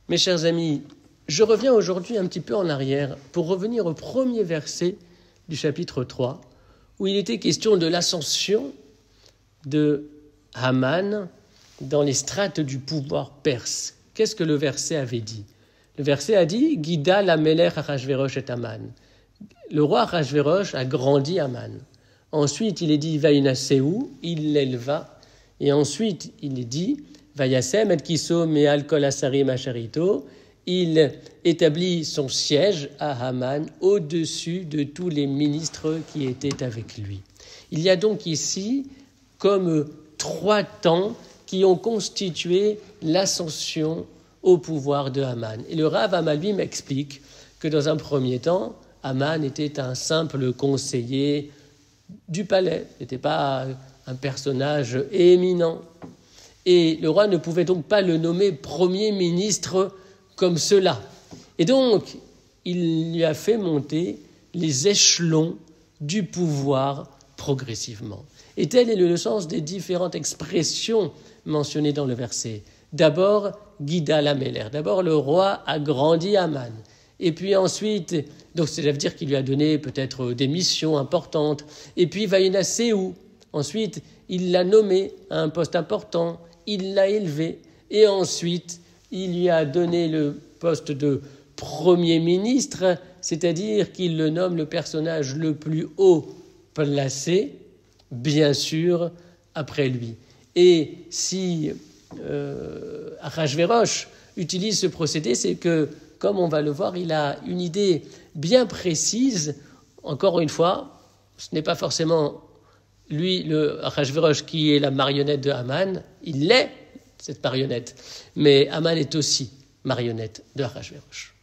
Mes chers amis, je reviens aujourd'hui un petit peu en arrière pour revenir au premier verset du chapitre 3, où il était question de l'ascension de Haman dans les strates du pouvoir perse. Qu'est-ce que le verset avait dit? Le verset a dit « Guida la Melech Achashverosh et Haman ». Le roi Achashverosh a grandi Haman. Ensuite, il est dit « Vaïnaseou », il l'éleva. Et ensuite, il est dit « Vayasem et kiso me'al kol asarim asharito ». Il établit son siège à Haman au-dessus de tous les ministres qui étaient avec lui. Il y a donc ici comme 3 temps qui ont constitué l'ascension au pouvoir de Haman. Et le Rav Amalbi m'explique que dans un premier temps, Haman était un simple conseiller du palais, n'était pas un personnage éminent. Et le roi ne pouvait donc pas le nommer premier ministre comme cela. Et donc, il lui a fait monter les échelons du pouvoir progressivement. Et tel est le sens des différentes expressions mentionnées dans le verset. D'abord, Guida la Melech. D'abord, le roi a grandi Haman. Et puis ensuite, donc ça veut dire qu'il lui a donné peut-être des missions importantes. Et puis, Vaïnaseou. Ensuite, il l'a nommé à un poste important. Il l'a élevé. Et ensuite, il lui a donné le poste de Premier ministre, c'est-à-dire qu'il le nomme le personnage le plus haut placé, bien sûr, après lui. Et si Achashverosh utilise ce procédé, c'est que, comme on va le voir, il a une idée bien précise. Encore une fois, ce n'est pas forcément lui, le Achashverosh, qui est la marionnette de Haman. Il l'est, cette marionnette. Mais Haman est aussi marionnette de Achashverosh.